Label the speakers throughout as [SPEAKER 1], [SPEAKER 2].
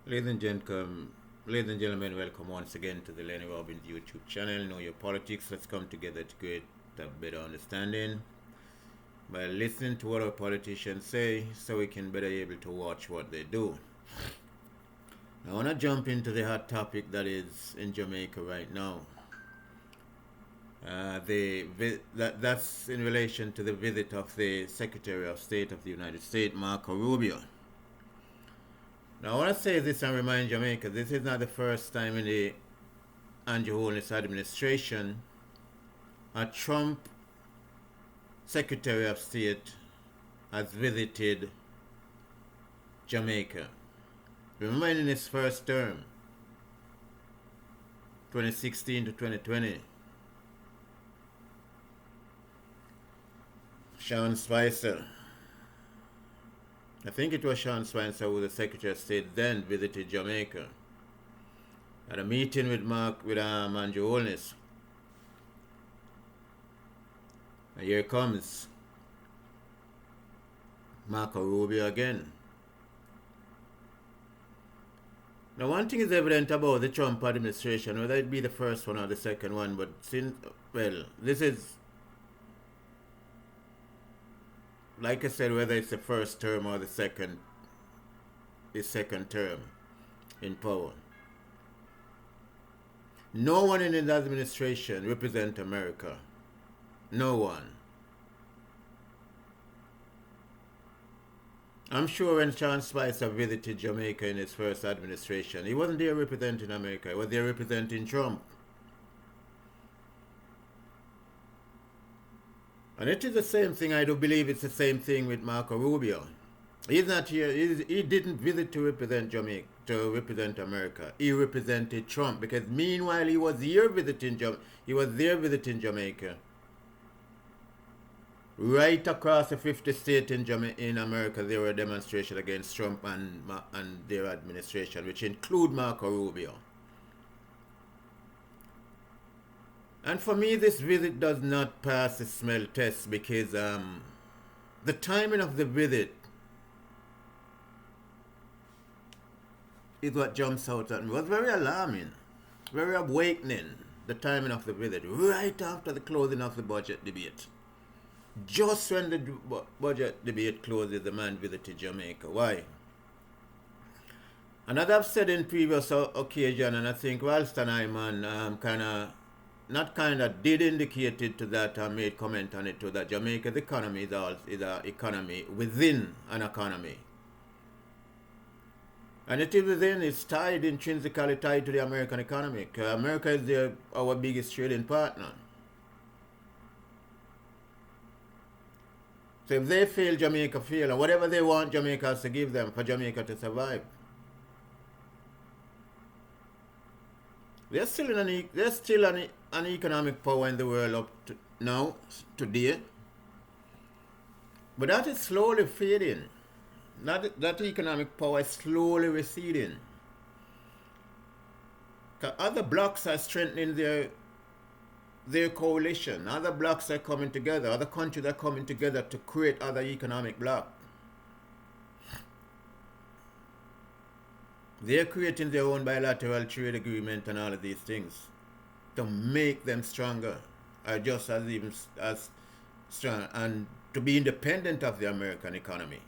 [SPEAKER 1] Ladies and gentlemen, ladies and gentlemen, welcome once again to the Lenny Robbins YouTube channel. Know your politics. Let's come together to create a better understanding by listening to what our politicians say, so we can better able to watch what they do. Now, I want to jump into the hot topic that is in Jamaica right now. That's in relation to the visit of the Secretary of State of the United States, Marco Rubio. Now, I want to say this and remind Jamaica, this is not the first time in the Andrew Holness administration a Trump Secretary of State has visited Jamaica. Remember in his first term, 2016 to 2020, Sean Spicer, I think it was Sean Spicer who was the Secretary of State then, visited Jamaica. Had a meeting with Andrew Holness. And here comes Marco Rubio again. Now, one thing is evident about the Trump administration, whether it be the first one or the second one, but this is, like I said, whether it's the first term or the second term in power. No one in the administration represents America. No one. I'm sure when Sean Spicer visited Jamaica in his first administration, he wasn't there representing America, he was there representing Trump. And it is the same thing, I do believe it's the same thing with Marco Rubio. He's not here, he didn't visit to represent Jamaica, to represent America. He represented Trump, because meanwhile he was there visiting Jamaica. Right across the 50 states in America, there were demonstrations against Trump and their administration, which include Marco Rubio. And for me, this visit does not pass the smell test, because the timing of the visit is what jumps out at me. It was very alarming, very awakening, the timing of the visit, right after the closing of the budget debate. Just when the budget debate closes, the man visited Jamaica. Why? And as I've said in previous occasion, and I think Ralston Hyman did indicate it to that, made comment on it too, that Jamaica's economy is an economy within an economy. And it is within, it's intrinsically tied to the American economy. America is our biggest trading partner. So if they fail, Jamaica fail, and whatever they want, Jamaica has to give them for Jamaica to survive. They're still an economic power in the world up to now, today. But that is slowly fading. That economic power is slowly receding. Other blocs are strengthening their coalition. Other blocs are coming together. Other countries are coming together to create other economic blocs. They're creating their own bilateral trade agreement and all of these things to make them stronger, or just as strong, and to be independent of the American economy.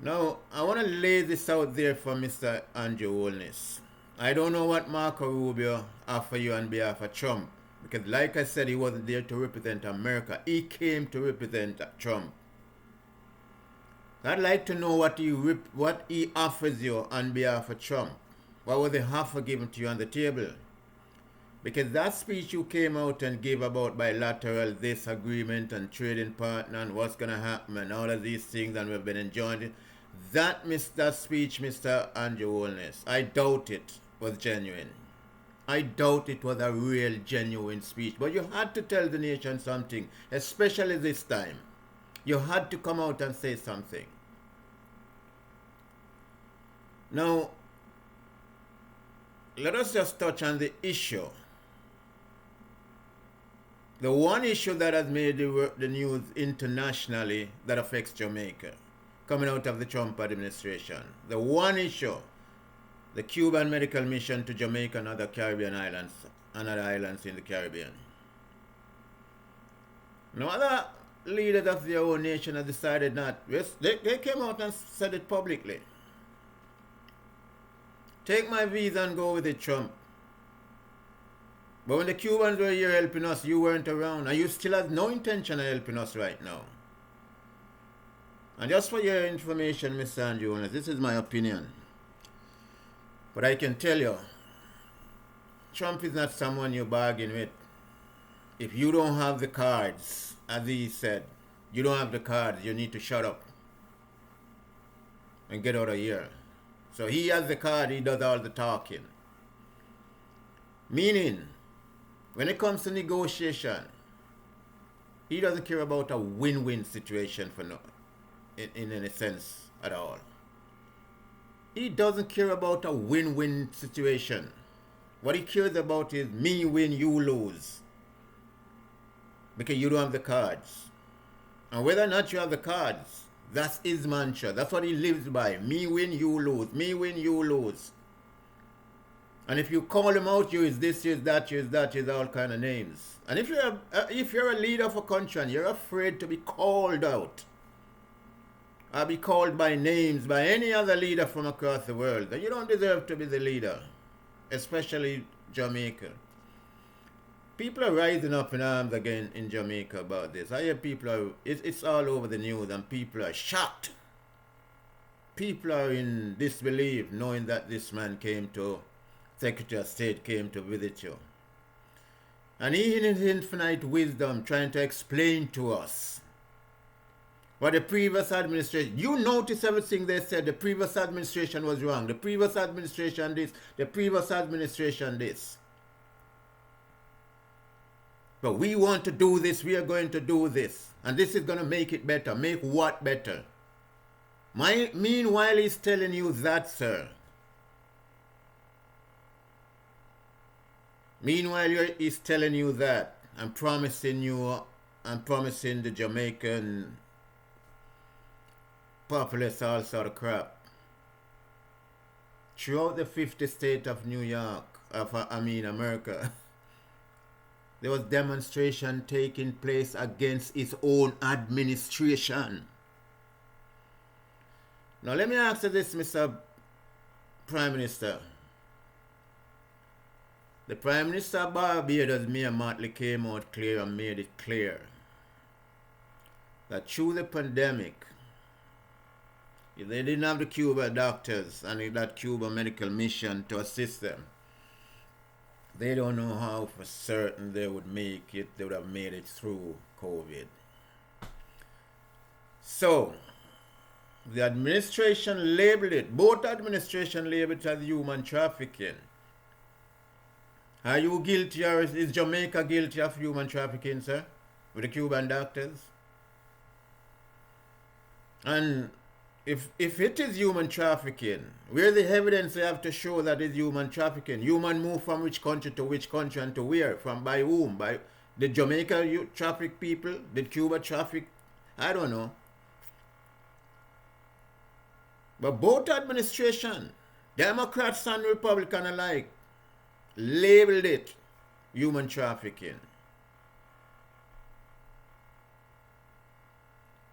[SPEAKER 1] Now, I want to lay this out there for Mr. Andrew Holness. I don't know what Marco Rubio offered you on behalf of Trump, because like I said, he wasn't there to represent America. He came to represent Trump. I'd like to know what he offers you on behalf of Trump. What was the offer given to you on the table? Because that speech you came out and gave about bilateral disagreement and trading partner and what's going to happen and all of these things, and we've been enjoying it, that speech, Mr. Andrew Holness, I doubt it was genuine. I doubt it was a real, genuine speech. But you had to tell the nation something, especially this time. You had to come out and say something. Now, let us just touch on the issue. The one issue that has made the news internationally that affects Jamaica. coming out of the Trump administration. The one issue, the Cuban medical mission to Jamaica and other Caribbean islands, and other islands in the Caribbean. No other leaders of their own nation have decided not. They came out and said it publicly. Take my visa and go with it, Trump. But when the Cubans were here helping us, you weren't around. And you still have no intention of helping us right now. And just for your information, Mr. Andrew, this is my opinion. But I can tell you, Trump is not someone you bargain with. If you don't have the cards, as he said, you don't have the cards, you need to shut up and get out of here. So he has the card, he does all the talking. Meaning, when it comes to negotiation, he doesn't care about a win-win situation for no, in any sense at all. He doesn't care about a win-win situation. What he cares about is me win, you lose. Because you don't have the cards. And whether or not you have the cards, that's his mantra. That's what he lives by. Me win, you lose. Me win, you lose. And if you call him out, you is this, you is that, you is that, you is all kind of names. And if you're a leader of a country and you're afraid to be called out, or be called by names by any other leader from across the world, then you don't deserve to be the leader, especially Jamaica. People are rising up in arms again in Jamaica about this. I hear it's all over the news and people are shocked. People are in disbelief knowing that this man Secretary of State came to visit you. And he in his infinite wisdom trying to explain to us what the previous administration, you notice everything they said, the previous administration was wrong, the previous administration this, the previous administration this. But we want to do this, we are going to do this. And this is going to make it better. Make what better? Meanwhile, he's telling you that, sir. Meanwhile, he's telling you that. I'm promising the Jamaican populace all sort of crap. Throughout the 50th state of America, there was demonstration taking place against its own administration. Now let me ask you this, Mr. Prime Minister. The Prime Minister of Barbados, Mia Mottley, came out clear and made it clear that through the pandemic, if they didn't have the Cuba doctors and that Cuba medical mission to assist them, they don't know how for certain they would make it. They would have made it through COVID. So, the administration labeled it, both administration labeled it as human trafficking. Are you guilty, or is Jamaica guilty of human trafficking, sir? With the Cuban doctors? And if it is human trafficking, where's the evidence they have to show that it's human trafficking? Human move from which country and to where? From by whom? Did Jamaica traffic people? Did Cuba traffic? I don't know. But both administration, Democrats and Republican alike, labeled it human trafficking.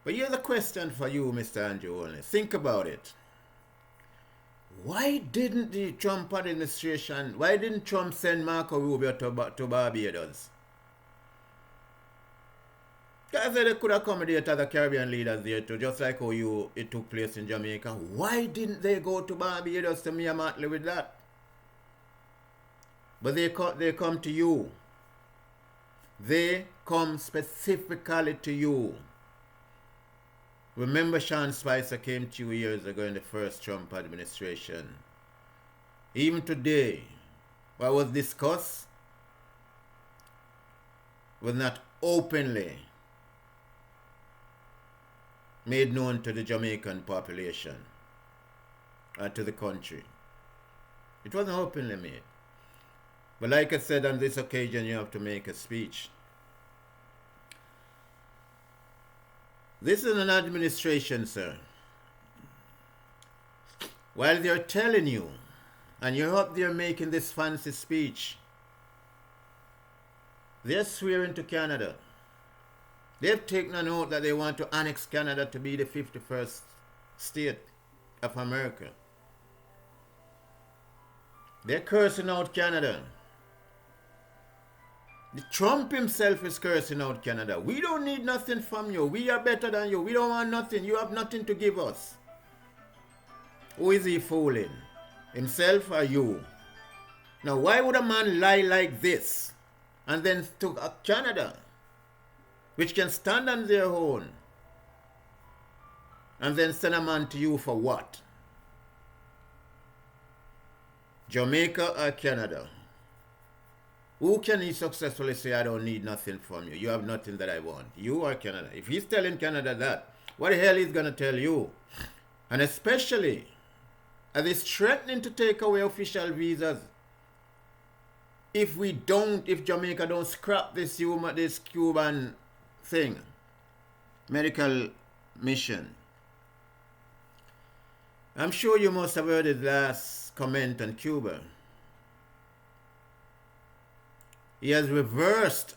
[SPEAKER 1] But here's a question for you, Mr. Andrew Olney. Think about it. Why didn't the Trump administration, why didn't Trump send Marco Rubio to Barbados? Because they could accommodate other Caribbean leaders there too, just like how it took place in Jamaica. Why didn't they go to Barbados to Mia Mottley with that? But they come to you. They come specifically to you. Remember, Sean Spicer came 2 years ago in the first Trump administration. Even today, what was discussed was not openly made known to the Jamaican population or to the country. It wasn't openly made. But like I said, on this occasion, you have to make a speech. This is an administration, sir, while they're telling you, and you're up there making this fancy speech, they're swearing to Canada. They've taken an oath that they want to annex Canada to be the 51st state of America. They're cursing out Canada. Trump himself is cursing out Canada. We don't need nothing from you. We are better than you. We don't want nothing. You have nothing to give us. Who is he fooling? Himself or you? Now, why would a man lie like this and then to Canada, which can stand on their own, and then send a man to you for what? Jamaica or Canada? Who can he successfully say, I don't need nothing from you? You have nothing that I want. You or Canada? If he's telling Canada that, what the hell is going to tell you? And especially, as he's threatening to take away official visas, if Jamaica don't scrap this Cuban thing, medical mission. I'm sure you must have heard his last comment on Cuba. He has reversed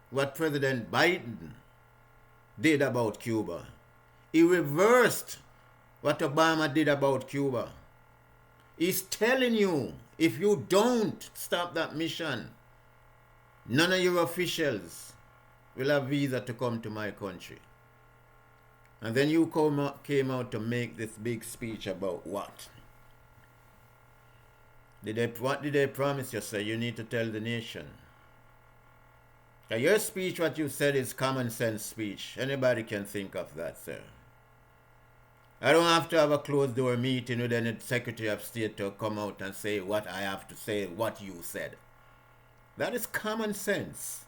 [SPEAKER 1] what President Biden did about Cuba. He reversed what Obama did about Cuba. He's telling you, if you don't stop that mission, none of your officials will have visa to come to my country. And then you came out to make this big speech about what? What did they promise you, sir? You need to tell the nation. Now, your speech, what you said, is common sense speech. Anybody can think of that, sir. I don't have to have a closed door meeting with any Secretary of State to come out and say what I have to say, what you said. That is common sense.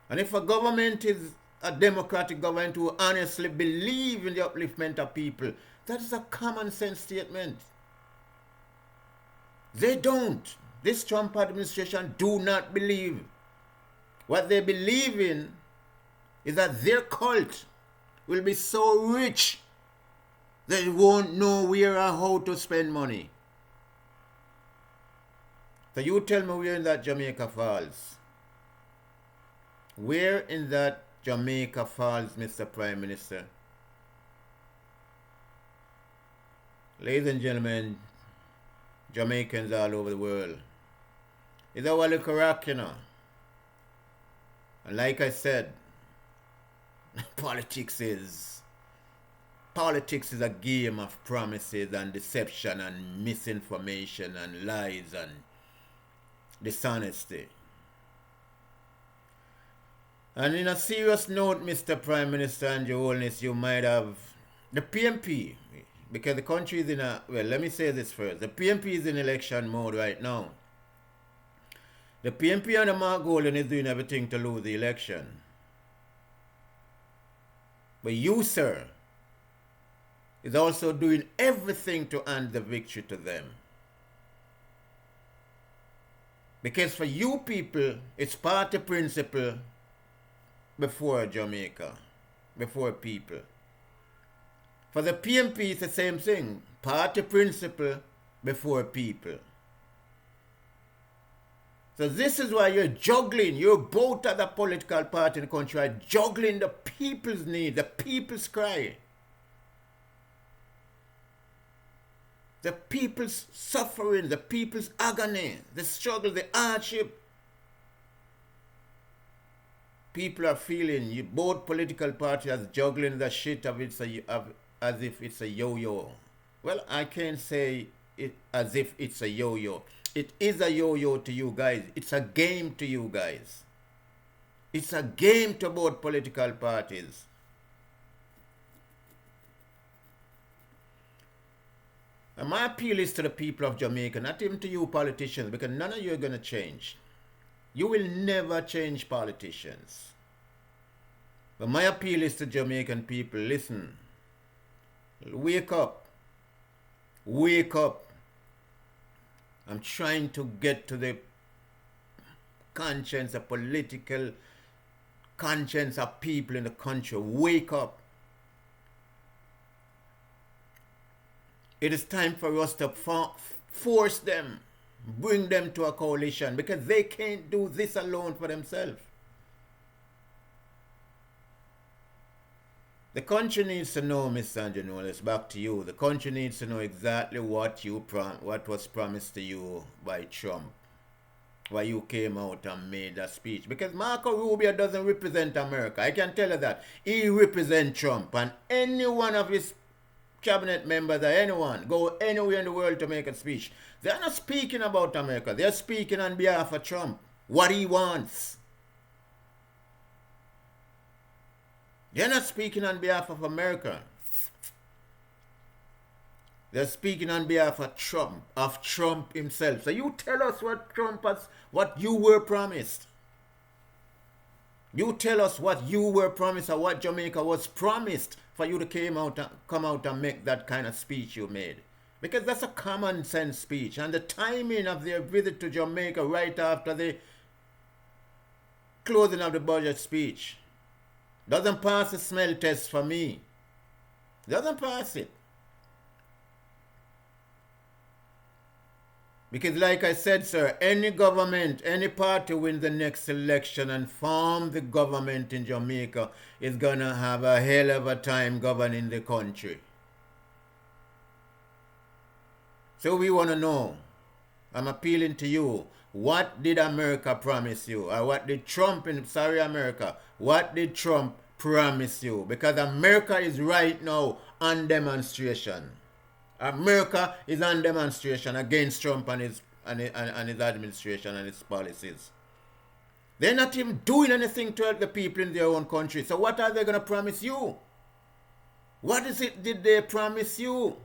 [SPEAKER 1] And if a government is a democratic government who honestly believe in the upliftment of people, that is a common sense statement. They don't. This Trump administration do not believe. What they believe in is that their cult will be so rich they won't know where or how to spend money. So you tell me where in that Jamaica Falls? Where in that Jamaica Falls, Mr. Prime Minister? Ladies and gentlemen, Jamaicans all over the world, it's our little rock, you know. And like I said, politics is a game of promises and deception and misinformation and lies and dishonesty. And in a serious note, Mr. Prime Minister and Your Holiness, you might have the PMP, because the country is in a, well, let me say this first. The PMP is in election mode right now. The PMP under Mark Golden is doing everything to lose the election. But you, sir, is also doing everything to hand the victory to them. Because for you people, it's party principle before Jamaica, before people. For the PMP, it's the same thing. Party principle before people. So this is why you're juggling. You're both at the political party in the country are juggling the people's need, the people's cry. The people's suffering, the people's agony, the struggle, the hardship. People are feeling, both political parties are juggling the shit of as if it's a yo-yo. Well, I can't say it as if it's a yo-yo. It is a yo-yo to you guys. It's a game to you guys. It's a game to both political parties. And my appeal is to the people of Jamaica, not even to you politicians, because none of you are going to change. You will never change politicians. But my appeal is to Jamaican people, listen, wake up. Wake up. I'm trying to get to the conscience, the political conscience of people in the country. Wake up. It is time for us to force them, bring them to a coalition, because they can't do this alone for themselves. The country needs to know, Mr. Angenulis, back to you. The country needs to know exactly what was promised to you by Trump. Why you came out and made that speech. Because Marco Rubio doesn't represent America. I can tell you that. He represents Trump. And any one of his cabinet members or anyone go anywhere in the world to make a speech, they're not speaking about America. They're speaking on behalf of Trump. What he wants. They're not speaking on behalf of America. They're speaking on behalf of Trump himself. So you tell us what you were promised. You tell us what you were promised or what Jamaica was promised for you to come out and make that kind of speech you made. Because that's a common sense speech. And the timing of their visit to Jamaica right after the closing of the budget speech doesn't pass the smell test for me. Doesn't pass it. Because like I said, sir, any government, any party wins the next election and form the government in Jamaica is going to have a hell of a time governing the country. So we want to know, I'm appealing to you, what did America promise you? Or what did Trump, America, what did Trump promise you? Because America is right now on demonstration. America is on demonstration against Trump and his administration and his policies. They're not even doing anything to help the people in their own country. So what are they going to promise you? What is it did they promise you?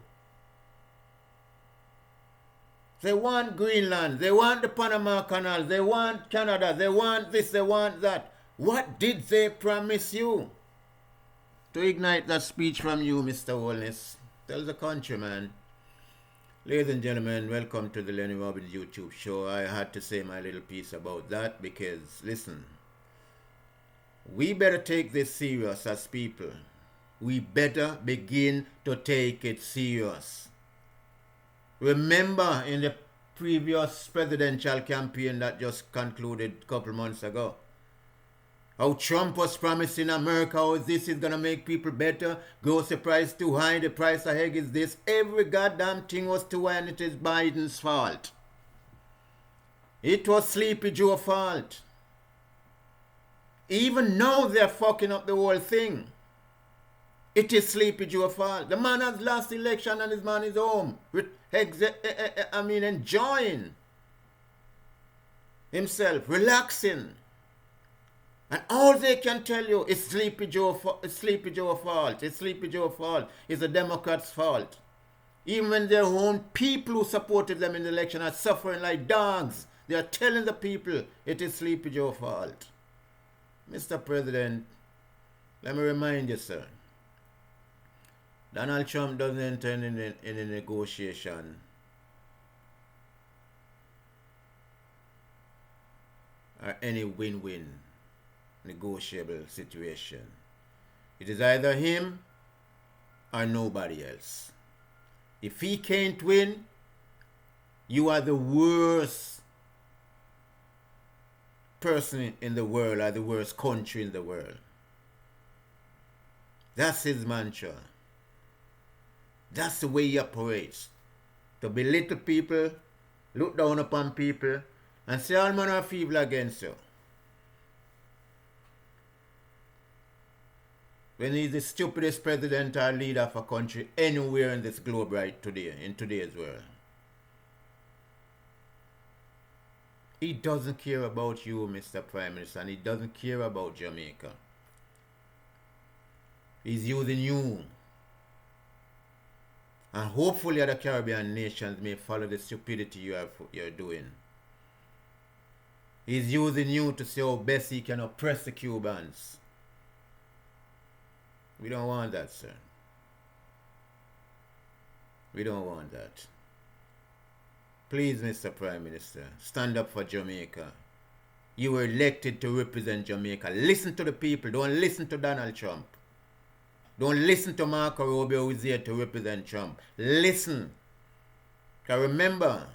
[SPEAKER 1] They want Greenland. They want the Panama Canal. They want Canada. They want this. They want that. What did they promise you? To ignite that speech from you, Mr. Wellness. Tell the country, man. Ladies and gentlemen, welcome to the Lennie Robbins YouTube show. I had to say my little piece about that because, listen, we better take this serious as people. We better begin to take it serious. Remember in the previous presidential campaign that just concluded a couple months ago, how Trump was promising America, how this is going to make people better, grocery price too high, the price of egg is this. Every goddamn thing was too high and it is Biden's fault. It was Sleepy Joe's fault. Even now they're fucking up the whole thing. It is Sleepy Joe's fault. The man has lost election and his man is home. Enjoying himself, relaxing. And all they can tell you is Sleepy Joe's fault. It's Sleepy Joe's fault. It's Sleepy Joe's fault. It's the Democrats' fault. Even when their own people who supported them in the election are suffering like dogs, they are telling the people it is Sleepy Joe's fault. Mr. President, let me remind you, sir. Donald Trump doesn't enter in a negotiation or any win-win negotiable situation. It is either him or nobody else. If he can't win, you are the worst person in the world or the worst country in the world. That's his mantra. That's the way he operates. To belittle people, look down upon people, and say all manner of evil against you. When he's the stupidest president or leader of a country anywhere in this globe right today, in today's world. He doesn't care about you, Mr. Prime Minister, and he doesn't care about Jamaica. He's using you. And hopefully other Caribbean nations may follow the stupidity you're doing. He's using you to see how best he can oppress the Cubans. We don't want that, sir. We don't want that. Please, Mr. Prime Minister, stand up for Jamaica. You were elected to represent Jamaica. Listen to the people. Don't listen to Donald Trump. Don't listen to Marco Rubio, who is here to represent Trump. Listen. Because remember,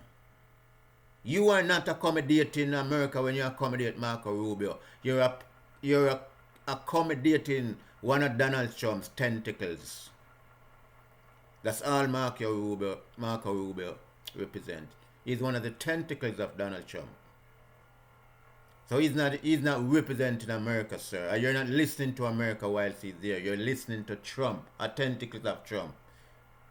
[SPEAKER 1] you are not accommodating America when you accommodate Marco Rubio. You're accommodating one of Donald Trump's tentacles. That's all Marco Rubio represents. He's one of the tentacles of Donald Trump. So he's not representing America, sir. You're not listening to America whilst he's there. You're listening to Trump, a tentacles of Trump.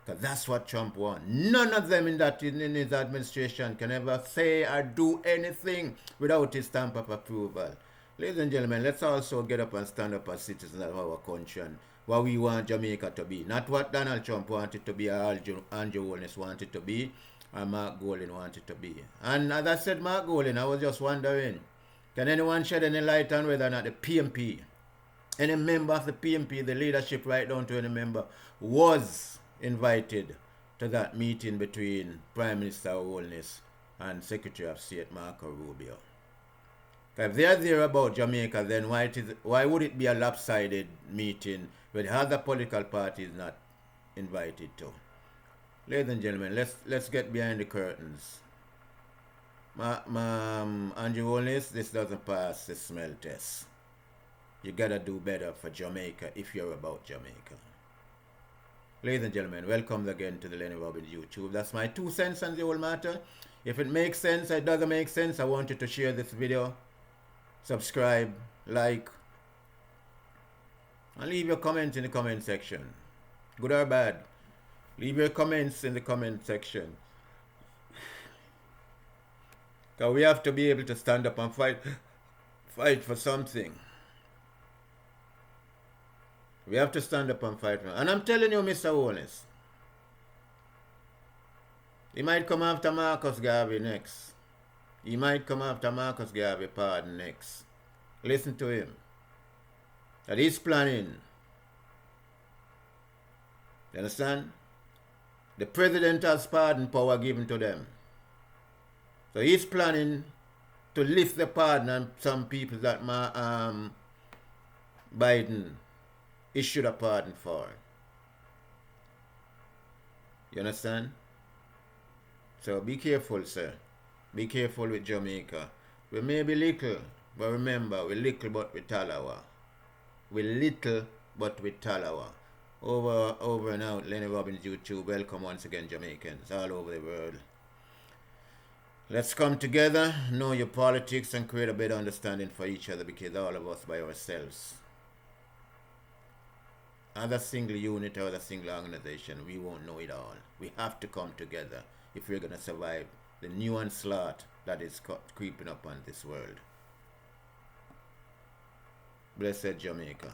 [SPEAKER 1] Because that's what Trump wants. None of them in his administration can ever say or do anything without his stamp of approval. Ladies and gentlemen, let's also get up and stand up as citizens of our country and what we want Jamaica to be. Not what Donald Trump wanted to be, or Andrew Holness wanted to be, or Mark Golding wanted to be. And as I said, Mark Golding, I was just wondering, can anyone shed any light on whether or not the PMP, any member of the PMP, the leadership right down to any member, was invited to that meeting between Prime Minister Holness and Secretary of State Marco Rubio? If they are there about Jamaica, then why would it be a lopsided meeting with other political parties not invited to? Ladies and gentlemen, let's get behind the curtains. Andrew Holness, this doesn't pass the smell test. You gotta do better for Jamaica if you're about Jamaica. Ladies and gentlemen, welcome again to the Lennie Robbins YouTube. That's my 2 cents on the whole matter. If it makes sense or it doesn't make sense, I want you to share this video, subscribe, like, and leave your comments in the comment section. Good or bad, leave your comments in the comment section. Because we have to be able to stand up and fight for something. We have to stand up and fight. And I'm telling you, Mr. Holness, he might come after Marcus Garvey next. He might come after Marcus Garvey pardon next. Listen to him. That he's planning. You understand? The president has pardon power given to them. So he's planning to lift the pardon on some people that Biden issued a pardon for. You understand? So be careful, sir. Be careful with Jamaica. We may be little, but remember, we're little but we talawa. We're little but we talawa. Over and out, Lennie Robbins YouTube. Welcome once again, Jamaicans all over the world. Let's come together, know your politics, and create a better understanding for each other, because all of us by ourselves, other single unit or other single organization, we won't know it all. We have to come together if we're going to survive the new onslaught that is creeping up on this world. Blessed Jamaica.